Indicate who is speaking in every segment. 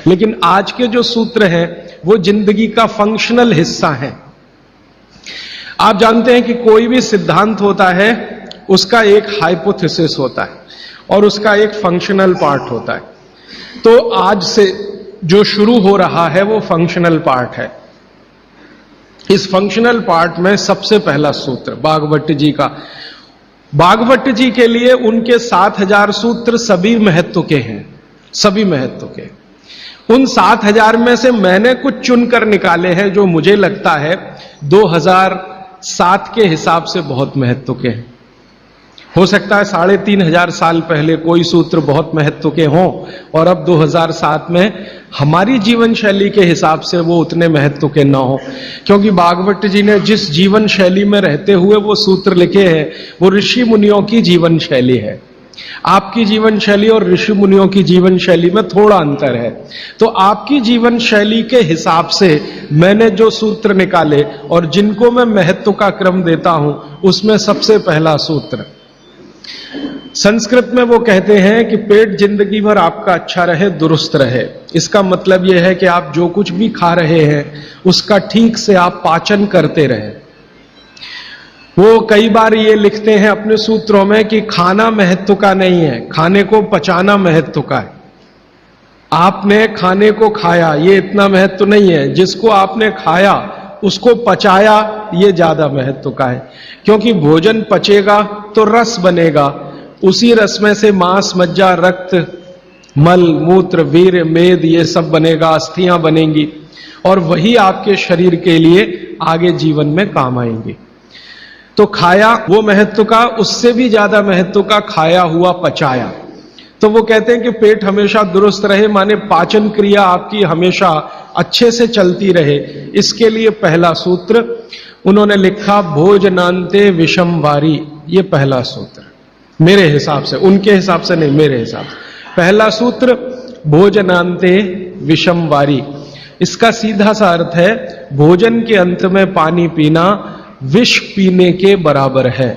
Speaker 1: लेकिन आज के जो सूत्र हैं वो जिंदगी का फंक्शनल हिस्सा है। आप जानते हैं कि कोई भी सिद्धांत होता है उसका एक हाइपोथेसिस होता है और उसका एक फंक्शनल पार्ट होता है। तो आज से जो शुरू हो रहा है वो फंक्शनल पार्ट है। इस फंक्शनल पार्ट में सबसे पहला सूत्र भागवत जी का। भागवत जी के लिए उनके 7000 सूत्र सभी महत्व के हैं, सभी महत्व के। उन 7000 में से मैंने कुछ चुनकर निकाले हैं जो मुझे लगता है 2007 के हिसाब से बहुत महत्व के हैं। हो सकता है 3500 साल पहले कोई सूत्र बहुत महत्व के हों और अब 2007 में हमारी जीवन शैली के हिसाब से वो उतने महत्व के ना हो, क्योंकि भागवत जी ने जिस जीवन शैली में रहते हुए वो सूत्र लिखे हैं वो ऋषि मुनियों की जीवन शैली है। आपकी जीवन शैली और ऋषि मुनियों की जीवन शैली में थोड़ा अंतर है। तो आपकी जीवन शैली के हिसाब से मैंने जो सूत्र निकाले और जिनको मैं महत्व का क्रम देता हूं उसमें सबसे पहला सूत्र, संस्कृत में वो कहते हैं कि पेट जिंदगी भर आपका अच्छा रहे, दुरुस्त रहे। इसका मतलब यह है कि आप जो कुछ भी खा रहे हैं उसका ठीक से आप पाचन करते रहें। वो कई बार ये लिखते हैं अपने सूत्रों में कि खाना महत्व का नहीं है, खाने को पचाना महत्व का है। आपने खाने को खाया ये इतना महत्व नहीं है, जिसको आपने खाया उसको पचाया ये ज्यादा महत्व का है। क्योंकि भोजन पचेगा तो रस बनेगा, उसी रस में से मांस, मज्जा, रक्त, मल, मूत्र, वीर्य, मेद ये सब बनेगा, अस्थियां बनेंगी और वही आपके शरीर के लिए आगे जीवन में काम आएंगी। तो खाया वो महत्व का, उससे भी ज्यादा महत्व का खाया हुआ पचाया। तो वो कहते हैं कि पेट हमेशा दुरुस्त रहे, माने पाचन क्रिया आपकी हमेशा अच्छे से चलती रहे। इसके लिए पहला सूत्र उन्होंने लिखा भोजनांते विषम वारी। ये पहला सूत्र मेरे हिसाब से, उनके हिसाब से नहीं, मेरे हिसाब से पहला सूत्र भोजनांते विषम वारी। इसका सीधा सा अर्थ है भोजन के अंत में पानी पीना विष पीने के बराबर है।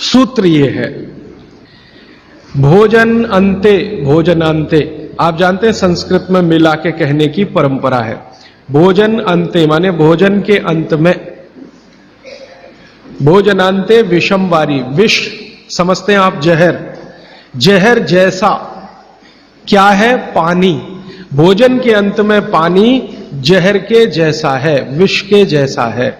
Speaker 1: सूत्र ये है भोजन अंते, भोजनांते। आप जानते हैं संस्कृत में मिला के कहने की परंपरा है। भोजन अंते माने भोजन के अंत में, भोजनांते विषम वारी। विष समझते हैं आप जहर, जहर जैसा क्या है? पानी। भोजन के अंत में पानी जहर के जैसा है, विष के जैसा है।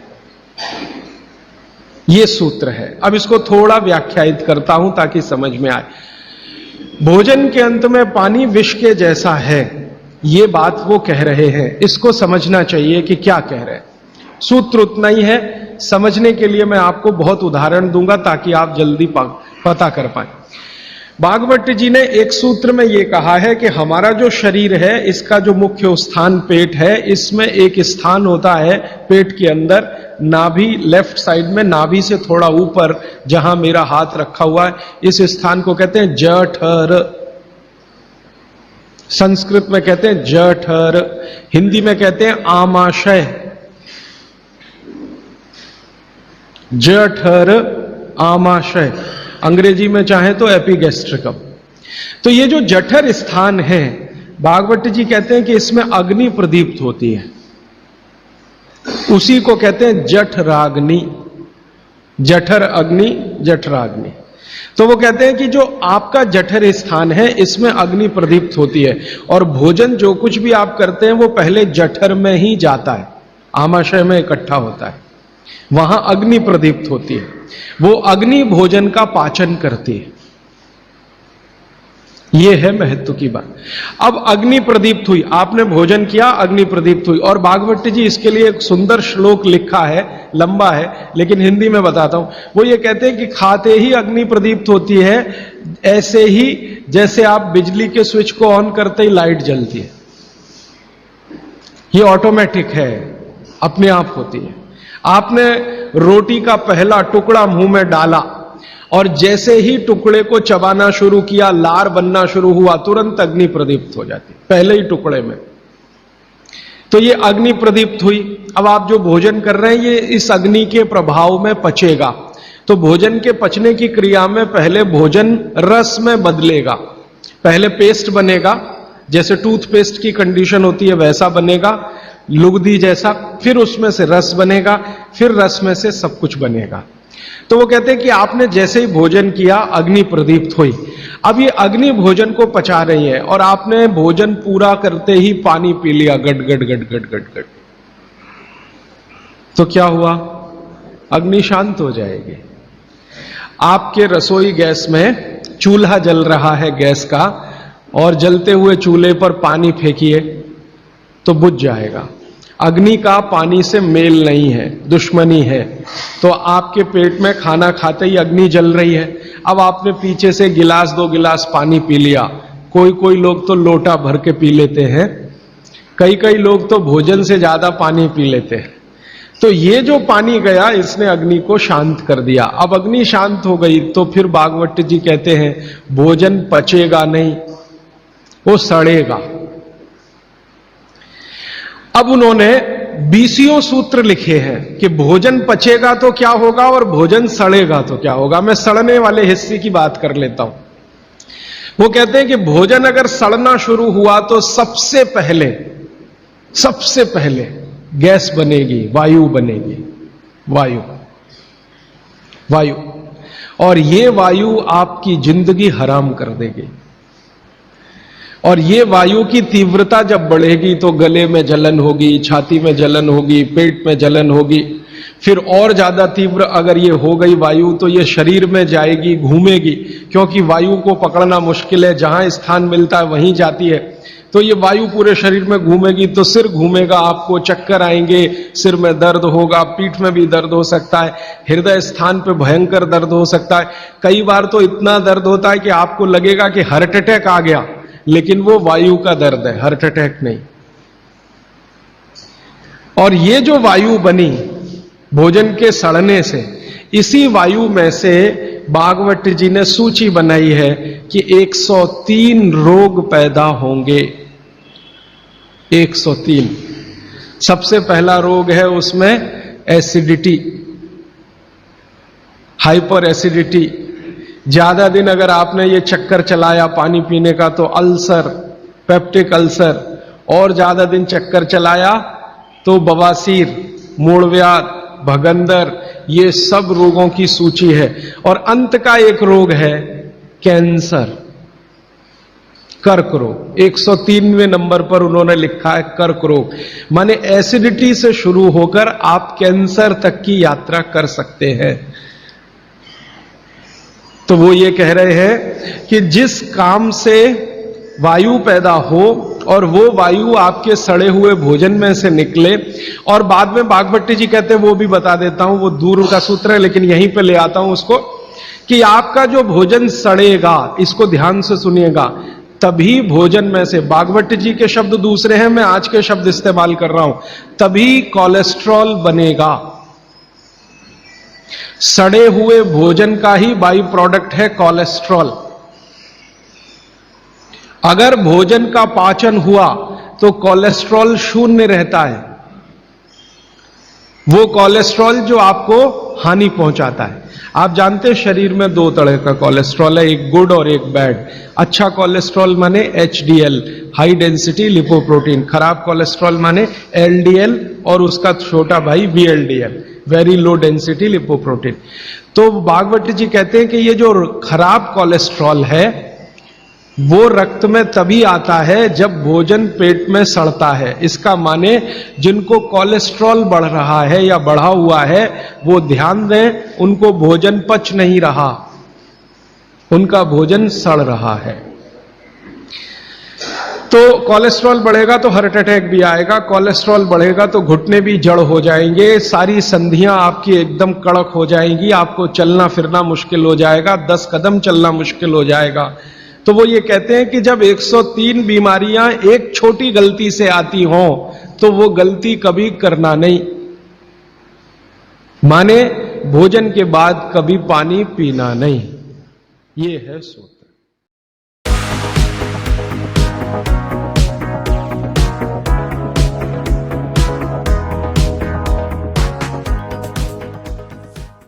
Speaker 1: यह सूत्र है। अब इसको थोड़ा व्याख्यायित करता हूं ताकि समझ में आए। भोजन के अंत में पानी विष के जैसा है, यह बात वो कह रहे हैं। इसको समझना चाहिए कि क्या कह रहे हैं। सूत्र उतना ही है, समझने के लिए मैं आपको बहुत उदाहरण दूंगा ताकि आप जल्दी पता कर पाए। भागवत जी ने एक सूत्र में यह कहा है कि हमारा जो शरीर है इसका जो मुख्य स्थान पेट है, इसमें एक स्थान होता है पेट के अंदर, नाभि, लेफ्ट साइड में नाभि से थोड़ा ऊपर जहां मेरा हाथ रखा हुआ है, इस स्थान को कहते हैं जठर। संस्कृत में कहते हैं जठर, हिंदी में कहते हैं आमाशय। जठर, आमाशय, अंग्रेजी में चाहे तो एपिगैस्ट्रिकम। तो ये जो जठर स्थान है, भागवत जी कहते हैं कि इसमें अग्नि प्रदीप्त होती है, उसी को कहते हैं जठराग्नि। जठर अग्नि, जठराग्नि। तो वो कहते हैं कि जो आपका जठर स्थान है इसमें अग्नि प्रदीप्त होती है और भोजन जो कुछ भी आप करते हैं वो पहले जठर में ही जाता है, आमाशय में इकट्ठा होता है, वहां अग्नि प्रदीप्त होती है। वो अग्नि भोजन का पाचन करती है। यह है महत्व की बात। अब अग्नि प्रदीप्त हुई, आपने भोजन किया, अग्नि प्रदीप्त हुई। और भागवत जी इसके लिए एक सुंदर श्लोक लिखा है, लंबा है लेकिन हिंदी में बताता हूं। वो ये कहते हैं कि खाते ही अग्नि प्रदीप्त होती है, ऐसे ही जैसे आप बिजली के स्विच को ऑन करते ही लाइट जलती है। ये ऑटोमेटिक है, अपने आप होती है। आपने रोटी का पहला टुकड़ा मुंह में डाला और जैसे ही टुकड़े को चबाना शुरू किया, लार बनना शुरू हुआ, तुरंत अग्नि प्रदीप्त हो जाती, पहले ही टुकड़े में। तो ये अग्नि प्रदीप्त हुई। अब आप जो भोजन कर रहे हैं ये इस अग्नि के प्रभाव में पचेगा। तो भोजन के पचने की क्रिया में पहले भोजन रस में बदलेगा, पहले पेस्ट बनेगा, जैसे टूथपेस्ट की कंडीशन होती है वैसा बनेगा, लुगदी जैसा, फिर उसमें से रस बनेगा, फिर रस में से सब कुछ बनेगा। तो वो कहते हैं कि आपने जैसे ही भोजन किया अग्नि प्रदीप्त हुई। अब ये अग्नि भोजन को पचा रही है और आपने भोजन पूरा करते ही पानी पी लिया, गट गट गट गट गट गट, तो क्या हुआ? अग्नि शांत हो जाएगी। आपके रसोई गैस में चूल्हा जल रहा है गैस का, और जलते हुए चूल्हे पर पानी फेंकिए तो बुझ जाएगा। अग्नि का पानी से मेल नहीं है, दुश्मनी है। तो आपके पेट में खाना खाते ही अग्नि जल रही है, अब आपने पीछे से गिलास 2 गिलास पानी पी लिया। कोई कोई लोग तो लोटा भर के पी लेते हैं, कई कई लोग तो भोजन से ज्यादा पानी पी लेते हैं। तो ये जो पानी गया इसने अग्नि को शांत कर दिया। अब अग्नि शांत हो गई तो फिर भागवत जी कहते हैं भोजन पचेगा नहीं, वो सड़ेगा। अब उन्होंने 20 सूत्र लिखे हैं कि भोजन पचेगा तो क्या होगा और भोजन सड़ेगा तो क्या होगा। मैं सड़ने वाले हिस्से की बात कर लेता हूं। वो कहते हैं कि भोजन अगर सड़ना शुरू हुआ तो सबसे पहले गैस बनेगी, वायु बनेगी, वायु। और ये वायु आपकी जिंदगी हराम कर देगी। और ये वायु की तीव्रता जब बढ़ेगी तो गले में जलन होगी, छाती में जलन होगी, पेट में जलन होगी। फिर और ज्यादा तीव्र अगर ये हो गई वायु तो ये शरीर में जाएगी, घूमेगी, क्योंकि वायु को पकड़ना मुश्किल है, जहां स्थान मिलता है वहीं जाती है। तो ये वायु पूरे शरीर में घूमेगी तो सिर घूमेगा, आपको चक्कर आएंगे, सिर में दर्द होगा, पीठ में भी दर्द हो सकता है, हृदय स्थान पे भयंकर दर्द हो सकता है। कई बार तो इतना दर्द होता है कि आपको लगेगा कि हार्ट अटैक आ गया, लेकिन वो वायु का दर्द है, हार्ट अटैक नहीं। और ये जो वायु बनी भोजन के सड़ने से, इसी वायु में से भागवत जी ने सूची बनाई है कि 103 रोग पैदा होंगे। 103। सबसे पहला रोग है उसमें एसिडिटी, हाइपर एसिडिटी। ज्यादा दिन अगर आपने ये चक्कर चलाया पानी पीने का तो अल्सर, पेप्टिक अल्सर, और ज्यादा दिन चक्कर चलाया तो बवासीर, मूलव्याध, भगंदर, ये सब रोगों की सूची है। और अंत का एक रोग है कैंसर, कर्क रोग। 103वें नंबर पर उन्होंने लिखा है कर्क रोग, माने एसिडिटी से शुरू होकर आप कैंसर तक की यात्रा कर सकते हैं। तो वो ये कह रहे हैं कि जिस काम से वायु पैदा हो और वो वायु आपके सड़े हुए भोजन में से निकले, और बाद में भागवत जी कहते हैं, वो भी बता देता हूं, वो दूर का सूत्र है लेकिन यहीं पे ले आता हूं उसको, कि आपका जो भोजन सड़ेगा, इसको ध्यान से सुनिएगा, तभी भोजन में से, भागवत जी के शब्द दूसरे हैं, मैं आज के शब्द इस्तेमाल कर रहा हूं, तभी कोलेस्ट्रॉल बनेगा। सड़े हुए भोजन का ही बाई प्रोडक्ट है कोलेस्ट्रॉल। अगर भोजन का पाचन हुआ तो कोलेस्ट्रॉल शून्य रहता है, वो कोलेस्ट्रॉल जो आपको हानि पहुंचाता है। आप जानते हैं शरीर में 2 तरह का कोलेस्ट्रॉल है, एक गुड और एक बैड। अच्छा कोलेस्ट्रॉल माने HDL, हाई डेंसिटी लिपोप्रोटीन। खराब कोलेस्ट्रॉल माने LDL और उसका छोटा भाई VLDL, very low density lipoprotein. तो भागवत जी कहते हैं कि ये जो खराब कोलेस्ट्रॉल है वो रक्त में तभी आता है जब भोजन पेट में सड़ता है। इसका माने जिनको कोलेस्ट्रॉल बढ़ रहा है या बढ़ा हुआ है वो ध्यान दें, उनको भोजन पच नहीं रहा, उनका भोजन सड़ रहा है। तो कोलेस्ट्रॉल बढ़ेगा तो हार्ट अटैक भी आएगा, कोलेस्ट्रॉल बढ़ेगा तो घुटने भी जड़ हो जाएंगे, सारी संधियां आपकी एकदम कड़क हो जाएंगी, आपको चलना फिरना मुश्किल हो जाएगा, 10 कदम चलना मुश्किल हो जाएगा। तो वो ये कहते हैं कि जब 103 बीमारियां एक छोटी गलती से आती हों तो वो गलती कभी करना नहीं, माने भोजन के बाद कभी पानी पीना नहीं। ये है सूत्र।